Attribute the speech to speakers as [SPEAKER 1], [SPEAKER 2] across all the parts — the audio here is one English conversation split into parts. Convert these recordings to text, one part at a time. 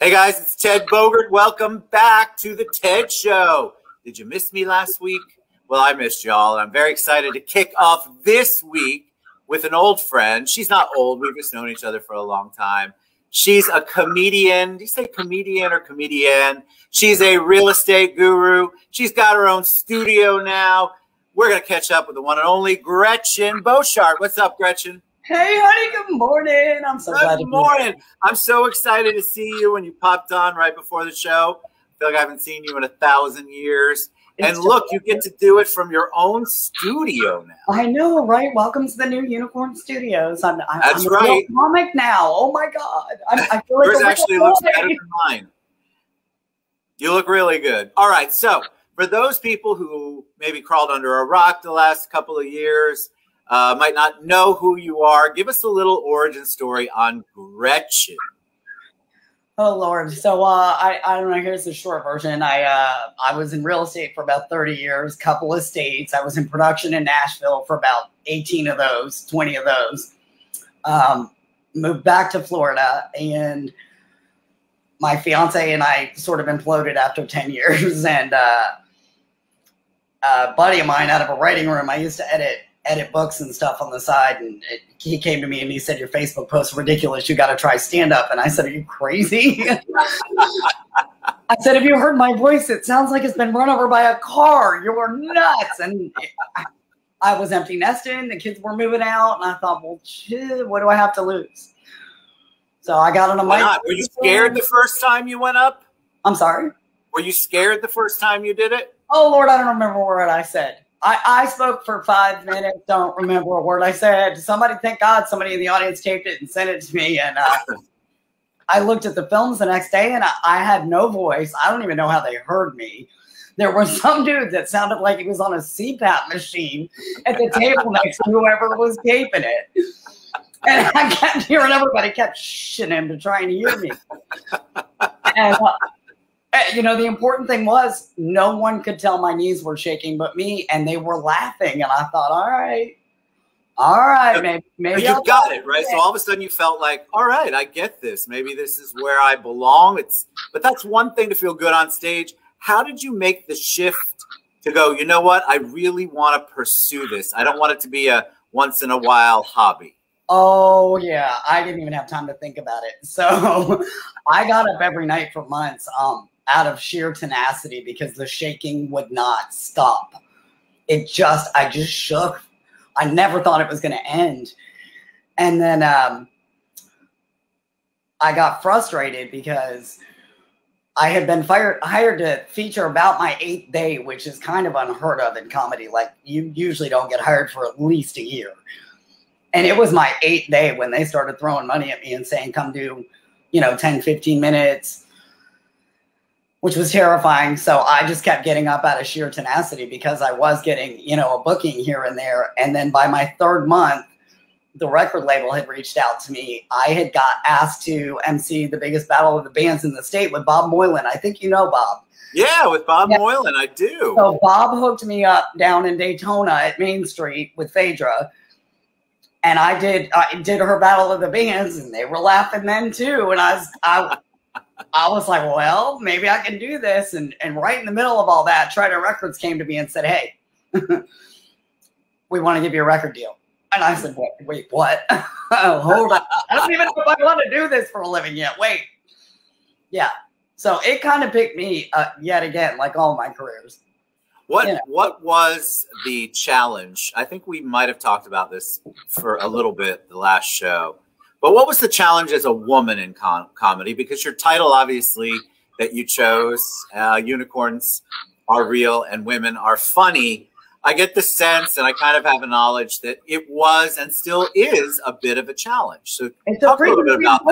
[SPEAKER 1] Hey guys, it's Ted Bogert. Welcome back to the Ted Show. Did you miss me last week? Well, I missed y'all, and I'm very excited to kick off this week with an old friend. She's not old. We've just known each other for a long time. She's a comedian. Do you say comedian or comedian? She's a real estate guru. She's got her own studio now. We're going to catch up with the one and only Gretchyn Boshart. What's up, Gretchyn?
[SPEAKER 2] Hey, honey, good morning. I'm so glad to be here.
[SPEAKER 1] Good morning. I'm so excited to see you when you popped on right before the show. I feel like I haven't seen you in 1,000 years. And look, you get to do it from your own studio now.
[SPEAKER 2] I know, right? Welcome to the new Unicorn Studios.
[SPEAKER 1] That's
[SPEAKER 2] I'm
[SPEAKER 1] right.
[SPEAKER 2] a real comic now. Oh my God. I feel like
[SPEAKER 1] yours actually looks better than mine. You look really good. All right. So for those people who maybe crawled under a rock the last couple of years, might not know who you are, give us a little origin story on Gretchyn.
[SPEAKER 2] Oh Lord. So I don't know, here's the short version. I was in real estate for about 30 years, couple of states. I was in production in Nashville for about 18 of those, 20 of those. Moved back to Florida, and my fiance and I sort of imploded after 10 years. And a buddy of mine out of a writing room, I used to edit books and stuff on the side, and he came to me and he said, "Your Facebook post is ridiculous. You got to try stand up." And I said, "Are you crazy?" I said, "Have you heard my voice? It sounds like it's been run over by a car. You're nuts." And I was empty nesting. The kids were moving out, and I thought, well, shit, what do I have to lose? So I got on a mic.
[SPEAKER 1] Were you scared the first time you went up?
[SPEAKER 2] I'm sorry?
[SPEAKER 1] Were you scared the first time you did it?
[SPEAKER 2] Oh, Lord, I don't remember a word I said. I spoke for 5 minutes, don't remember a word I said. Somebody, thank God, somebody in the audience taped it and sent it to me. And I looked at the films the next day, and I had no voice. I don't even know how they heard me. There was some dude that sounded like he was on a CPAP machine at the table next to whoever was taping it. And I kept hearing everybody kept shitting him to try and hear me. And you know, the important thing was no one could tell my knees were shaking but me, and they were laughing. And I thought, all right, maybe
[SPEAKER 1] you got it, right? So all of a sudden you felt like, all right, I get this. Maybe this is where I belong. But that's one thing to feel good on stage. How did you make the shift to go, you know what? I really want to pursue this. I don't want it to be a once in a while hobby.
[SPEAKER 2] Oh, yeah. I didn't even have time to think about it. So I got up every night for months out of sheer tenacity because the shaking would not stop. I just shook. I never thought it was going to end. And then I got frustrated because I had been hired to feature about my 8th day, which is kind of unheard of in comedy. Like, you usually don't get hired for at least a year. And it was my 8th day when they started throwing money at me and saying, come do, 10, 15 minutes, which was terrifying. So I just kept getting up out of sheer tenacity because I was getting, a booking here and there. And then by my 3rd month, the record label had reached out to me. I had got asked to MC the biggest battle of the bands in the state with Bob Moylan. I think you know Bob.
[SPEAKER 1] Yeah, with Bob Moylan, I do.
[SPEAKER 2] So Bob hooked me up down in Daytona at Main Street with Phaedra. And I did her battle of the bands, and they were laughing then too. And I was like, well, maybe I can do this. And right in the middle of all that, Trident Records came to me and said, hey, we want to give you a record deal. And I said, wait, what? Hold on. I don't even know if I want to do this for a living yet. Wait. Yeah. So it kind of picked me yet again, like all my careers.
[SPEAKER 1] What was the challenge? I think we might have talked about this for a little bit the last show. But what was the challenge as a woman in comedy? Because your title, obviously, that you chose, Unicorns Are Real and Women Are Funny, I get the sense, and I kind of have a knowledge that it was and still is a bit of a challenge. So talk a little bit about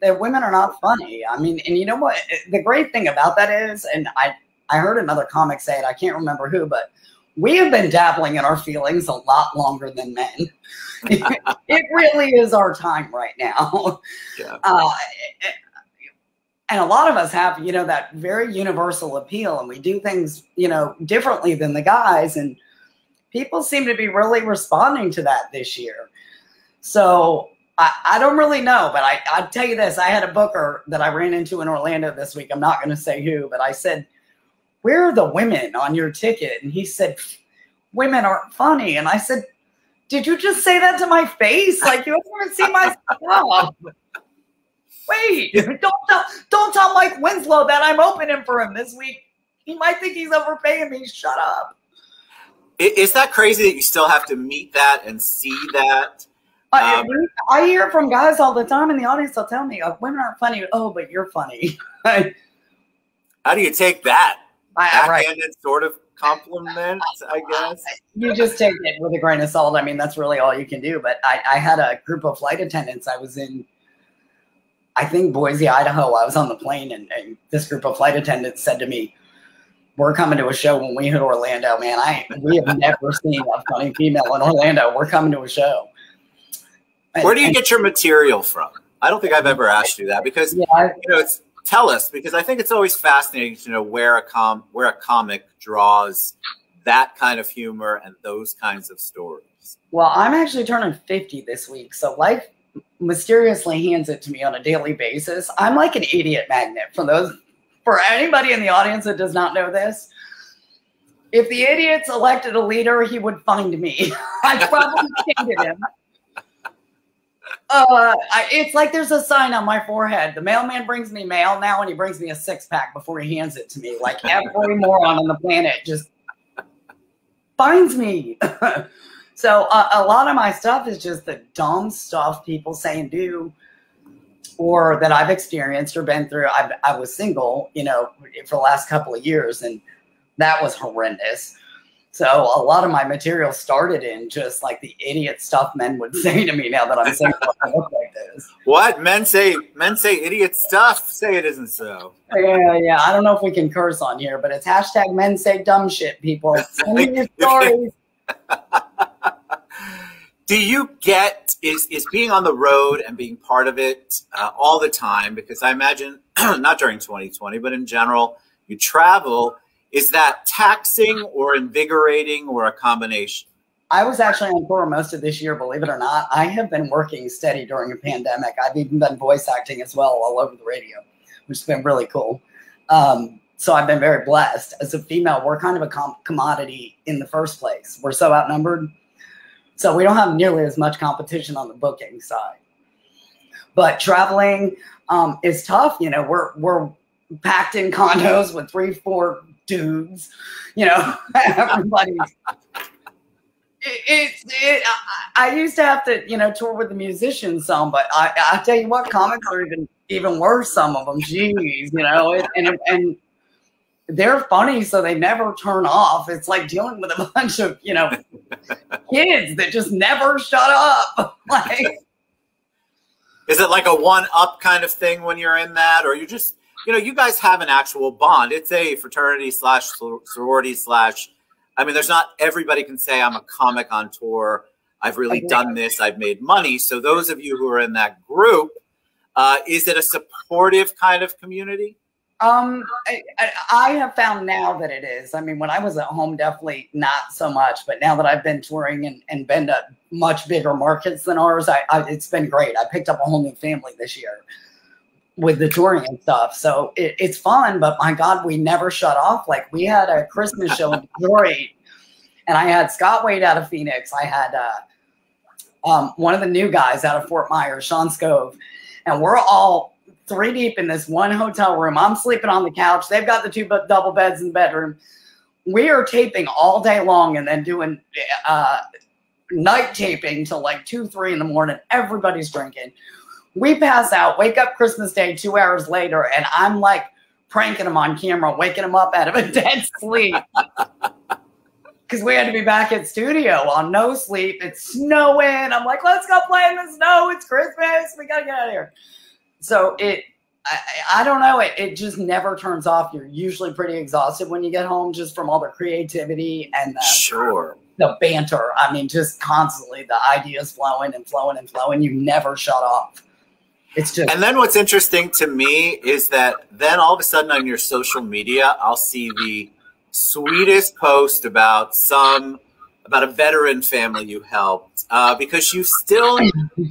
[SPEAKER 2] that women are not funny. I mean, and you know what? The great thing about that is, and I heard another comic say it, I can't remember who, but we have been dabbling in our feelings a lot longer than men. It really is our time right now. Yeah. And a lot of us have, that very universal appeal, and we do things, differently than the guys. And people seem to be really responding to that this year. So I don't really know, but I'll tell you this. I had a booker that I ran into in Orlando this week. I'm not going to say who, but I said, where are the women on your ticket? And he said, women aren't funny. And I said, did you just say that to my face? Like, you haven't seen my stuff. Wait, don't tell Mike Winslow that I'm opening for him this week. He might think he's overpaying me. Shut up.
[SPEAKER 1] Is that crazy that you still have to meet that and see that?
[SPEAKER 2] I hear from guys all the time in the audience. They'll tell me, women aren't funny. Oh, but you're funny.
[SPEAKER 1] How do you take that? Backhanded
[SPEAKER 2] right.
[SPEAKER 1] sort of compliment, I guess.
[SPEAKER 2] You just take it with a grain of salt. I mean, that's really all you can do. But I had a group of flight attendants. I was in, I think, Boise, Idaho. I was on the plane, and this group of flight attendants said to me, we're coming to a show when we hit Orlando, man. We have never seen a funny female in Orlando. We're coming to a show.
[SPEAKER 1] Where do you get your material from? I don't think I've ever asked you that because tell us, because I think it's always fascinating to know where a comic draws that kind of humor and those kinds of stories.
[SPEAKER 2] Well, I'm actually turning 50 this week, so life mysteriously hands it to me on a daily basis. I'm like an idiot magnet for anybody in the audience that does not know this. If the idiot's elected a leader, he would find me. I probably hated him. It's like there's a sign on my forehead. The mailman brings me mail now, and he brings me a 6-pack before he hands it to me. Like every moron on the planet just finds me. So a lot of my stuff is just the dumb stuff people say and do, or that I've experienced or been through. I was single, for the last couple of years, and that was horrendous. So a lot of my material started in just like the idiot stuff men would say to me now that I'm single. I look like this.
[SPEAKER 1] What? Men say idiot stuff? Say it isn't so.
[SPEAKER 2] Yeah. I don't know if we can curse on here, but it's hashtag men say dumb shit, people. Send me your stories.
[SPEAKER 1] Do you get, is being on the road and being part of it all the time? Because I imagine, not during 2020, but in general, you travel. Is that taxing or invigorating or a combination?
[SPEAKER 2] I was actually on tour most of this year, believe it or not. I have been working steady during a pandemic. I've even been voice acting as well all over the radio, which has been really cool. So I've been very blessed. As a female, we're kind of a commodity in the first place. We're so outnumbered. So we don't have nearly as much competition on the booking side. But traveling is tough. We're packed in condos with 3-4 dudes, everybody's. I used to have to, tour with the musicians some, but I tell you what, comics are even worse. Some of them, geez, and they're funny, so they never turn off. It's like dealing with a bunch of, kids that just never shut up. Like,
[SPEAKER 1] is it like a one-up kind of thing when you're in that, or you just? You guys have an actual bond. It's a fraternity / sorority / I mean, there's not everybody can say I'm a comic on tour. I've really done this. I've made money. So those of you who are in that group, is it a supportive kind of community?
[SPEAKER 2] I have found now that it is. I mean, when I was at home, definitely not so much. But now that I've been touring and been to much bigger markets than ours, it's been great. I picked up a whole new family this year with the touring and stuff. So it's fun, but my God, we never shut off. Like, we had a Christmas show in Detroit, and I had Scott Wade out of Phoenix. I had one of the new guys out of Fort Myers, Sean Scove, and we're all 3 deep in this one hotel room. I'm sleeping on the couch. They've got the 2 double beds in the bedroom. We are taping all day long and then doing night taping till like 2, 3 in the morning. Everybody's drinking. We pass out, wake up Christmas Day 2 hours later, and I'm like pranking him on camera, waking him up out of a dead sleep. Because we had to be back at studio on no sleep. It's snowing. I'm like, let's go play in the snow. It's Christmas. We got to get out of here. So I don't know. It just never turns off. You're usually pretty exhausted when you get home just from all the creativity and the banter. I mean, just constantly the ideas flowing and flowing and flowing. You never shut off. It's just. And
[SPEAKER 1] then what's interesting to me is that then all of a sudden on your social media, I'll see the sweetest post about a veteran family you helped, because you still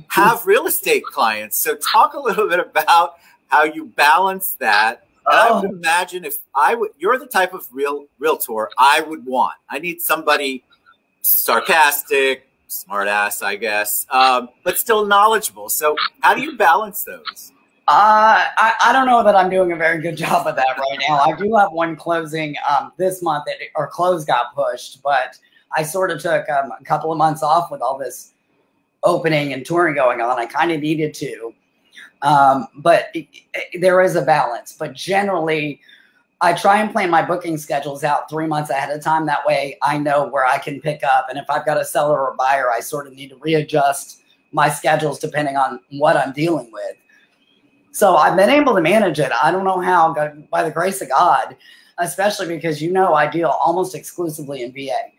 [SPEAKER 1] have real estate clients. So talk a little bit about how you balance that. I would imagine if you're the type of realtor I would want. I need somebody sarcastic, smart ass, I guess, but still knowledgeable. So how do you balance those?
[SPEAKER 2] I don't know that I'm doing a very good job of that right now. I do have one closing this month that our close got pushed, but I sort of took a couple of months off with all this opening and touring going on. I kind of needed to. But there is a balance. But generally, I try and plan my booking schedules out 3 months ahead of time. That way I know where I can pick up. And if I've got a seller or buyer, I sort of need to readjust my schedules depending on what I'm dealing with. So I've been able to manage it. I don't know how, by the grace of God, especially because, I deal almost exclusively in VA.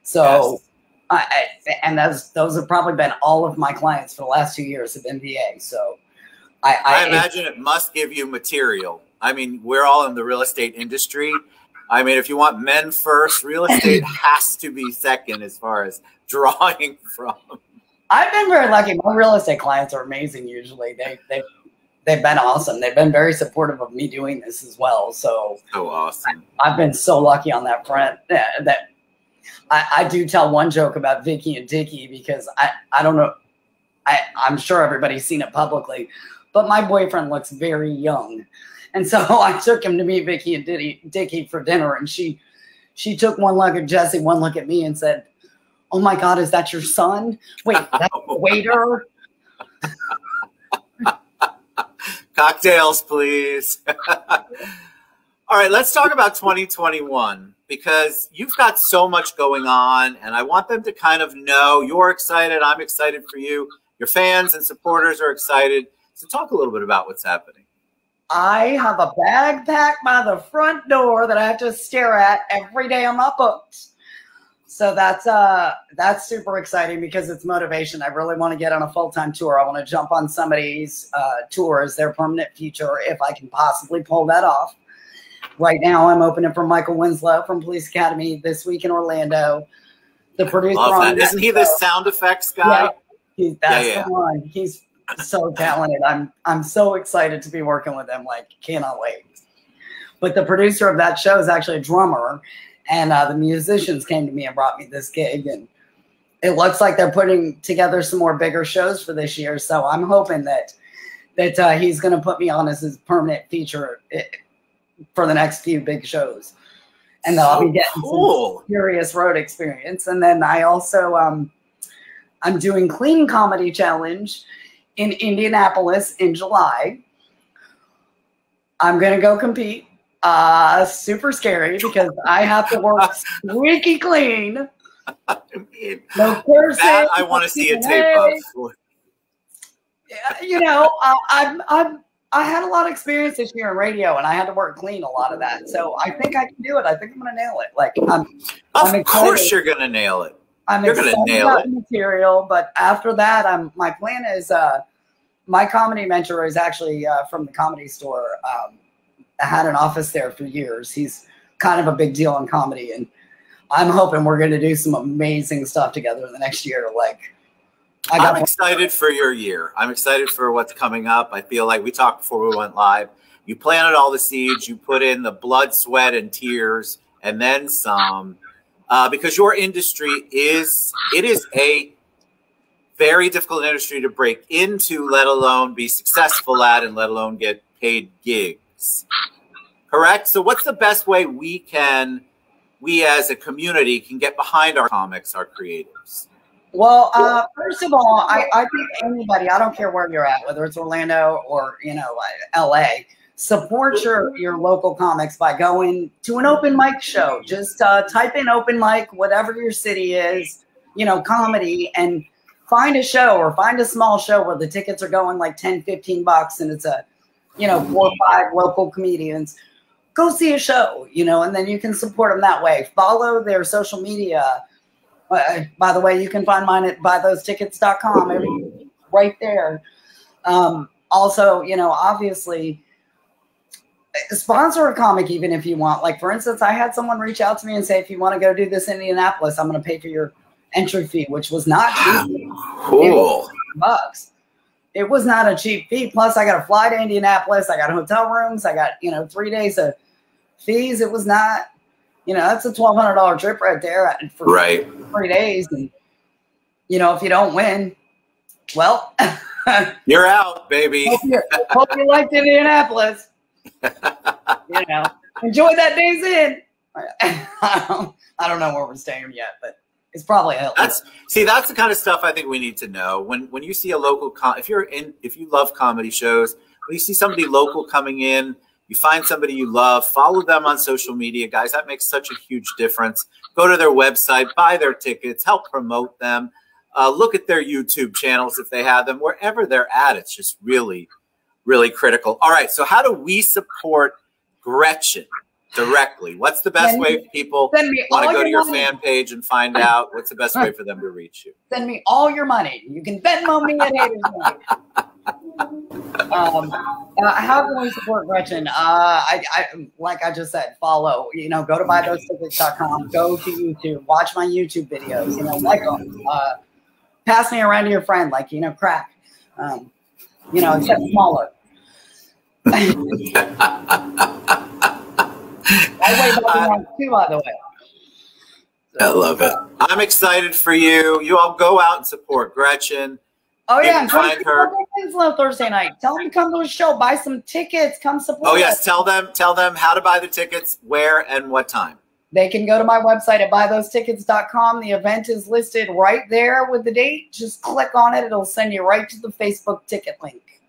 [SPEAKER 2] So, yes. Those have probably been all of my clients for the last 2 years have been VA. So I
[SPEAKER 1] imagine it must give you material. I mean, we're all in the real estate industry. I mean, if you want men first, real estate has to be second as far as drawing from.
[SPEAKER 2] I've been very lucky. My real estate clients are amazing usually. They've been awesome. They've been very supportive of me doing this as well. So
[SPEAKER 1] awesome.
[SPEAKER 2] I've been so lucky on that front that I do tell one joke about Vicky and Dickie because I don't know. I'm sure everybody's seen it publicly, but my boyfriend looks very young. And so I took him to meet Vicky and Dickie for dinner. And she took one look at Jesse, one look at me and said, "Oh my God, is that your son? Wait, that's the waiter?"
[SPEAKER 1] Cocktails, please. All right, let's talk about 2021 because you've got so much going on and I want them to kind of know you're excited. I'm excited for you. Your fans and supporters are excited. So talk a little bit about what's happening.
[SPEAKER 2] I have a bag packed by the front door that I have to stare at every day on my books. So that's super exciting because it's motivation. I really want to get on a full-time tour. I want to jump on somebody's tour as their permanent future if I can possibly pull that off. Right now, I'm opening for Michael Winslow from Police Academy this week in Orlando. The producer
[SPEAKER 1] Love that. Isn't he the sound effects guy?
[SPEAKER 2] Yeah, that's the one. He's so talented. I'm so excited to be working with him. Like, cannot wait. But the producer of that show is actually a drummer. And the musicians came to me and brought me this gig. And it looks like they're putting together some more bigger shows for this year. So I'm hoping that he's going to put me on as his permanent feature for the next few big shows. And then I'll be getting some serious road experience. And then I also, I'm doing Clean Comedy Challenge in Indianapolis in July. I'm going to go compete. Super scary because I have to work squeaky clean.
[SPEAKER 1] I mean,
[SPEAKER 2] no cursing.
[SPEAKER 1] That I want to see a tape of.
[SPEAKER 2] I had a lot of experience this year in radio, and I had to work clean a lot of that. So I think I can do it. I think I'm going to nail it. Like,
[SPEAKER 1] of course, you're going to nail it. You're going to nail it.
[SPEAKER 2] Material, but after that, my plan is my comedy mentor is actually from the Comedy Store. I had an office there for years. He's kind of a big deal in comedy, and I'm hoping we're going to do some amazing stuff together in the next year. Like,
[SPEAKER 1] I'm excited for your year. I'm excited for what's coming up. I feel like we talked before we went live. You planted all the seeds. You put in the blood, sweat, and tears, and then some, because your industry is a very difficult industry to break into, let alone be successful at, and let alone get paid gigs. Correct? So what's the best way we as a community can get behind our comics, our creatives?
[SPEAKER 2] Well, first of all, I think anybody, I don't care where you're at, whether it's Orlando or, LA, support your local comics by going to an open mic show. Just type in open mic, whatever your city is, comedy, and find a show or find a small show where the tickets are going like $10, $15 and it's a 4 or 5 local comedians. Go see a show, and then you can support them that way. Follow their social media. By the way, you can find mine at buythosetickets.com. Right there. Also, obviously, sponsor a comic even if you want. Like, for instance, I had someone reach out to me and say, if you want to go do this in Indianapolis, I'm going to pay for your entry fee, which was not cheap.
[SPEAKER 1] Cool.
[SPEAKER 2] $bucks. It was not a cheap fee. Plus, I got to fly to Indianapolis. I got hotel rooms. I got 3 days of fees. It was not, that's a $1,200 trip right there for 3 days. And if you don't win, well,
[SPEAKER 1] you're out, baby.
[SPEAKER 2] Hope you liked Indianapolis. Enjoy that day's in. I don't know where we're staying yet, but it's probably a
[SPEAKER 1] that's the kind of stuff I think we need to know. When you see a local if you love comedy shows, when you see somebody local coming in, you find somebody you love, follow them on social media, guys. That makes such a huge difference. Go to their website, buy their tickets, help promote them. Look at their YouTube channels if they have them. Wherever they're at, it's just really, really critical. All right, so how do we support Gretchyn directly? What's the best way for people want to go to your fan page and find out? What's the best way for them to reach you?
[SPEAKER 2] Send me all your money. You can Venmo me at Haters Money. How can we support Gretchyn? Like I just said, follow. Go to buythosetickets.com. Go to YouTube. Watch my YouTube videos. Like them. Pass me around to your friend, like crack. Except smaller. I weigh about 2, by the way.
[SPEAKER 1] I love it. I'm excited for you. You all go out and support Gretchyn.
[SPEAKER 2] Oh yeah,
[SPEAKER 1] find her
[SPEAKER 2] Thursday night. Tell them to come to the show. Buy some tickets. Come support.
[SPEAKER 1] Oh yes, tell them how to buy the tickets, where and what time.
[SPEAKER 2] They can go to my website at buythosetickets.com. The event is listed right there with the date. Just click on it. It'll send you right to the Facebook ticket link.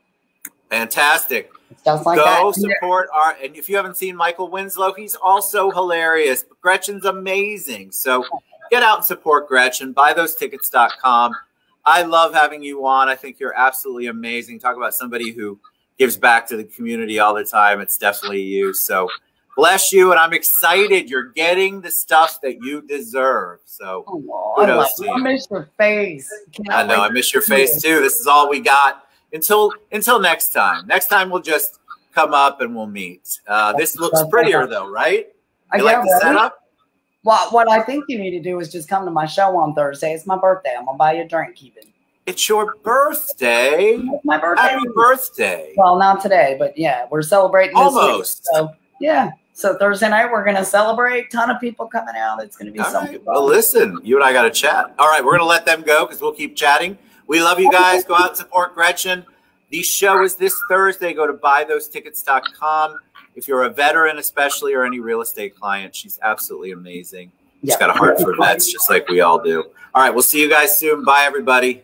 [SPEAKER 1] Fantastic.
[SPEAKER 2] Stuff like
[SPEAKER 1] Go
[SPEAKER 2] that.
[SPEAKER 1] support and if you haven't seen Michael Winslow, he's also hilarious. But Gretchyn's amazing. So get out and support Gretchyn. Buythosetickets.com. I love having you on. I think you're absolutely amazing. Talk about somebody who gives back to the community all the time. It's definitely you. So bless you, and I'm excited. You're getting the stuff that you deserve. So kudos to you.
[SPEAKER 2] I miss your face.
[SPEAKER 1] I know. I miss your face too. This is all we got until next time. Next time we'll just come up and we'll meet. This looks prettier though, right? You like the setup?
[SPEAKER 2] Well, what I think you need to do is just come to my show on Thursday. It's my birthday. I'm gonna buy you a drink, even.
[SPEAKER 1] It's your birthday.
[SPEAKER 2] It's my birthday.
[SPEAKER 1] Happy birthday.
[SPEAKER 2] Well, not today, but yeah, we're celebrating this
[SPEAKER 1] almost.
[SPEAKER 2] Week, so yeah. So Thursday night we're gonna celebrate. Ton of people coming out. It's gonna be something.
[SPEAKER 1] Right. Well, listen, you and I got to chat. All right, we're gonna let them go because we'll keep chatting. We love you guys. Go out and support Gretchyn. The show is this Thursday. Go to buythosetickets.com. If you're a veteran, especially, or any real estate client, she's absolutely amazing. She's got a heart for vets, just like we all do. All right, we'll see you guys soon. Bye, everybody.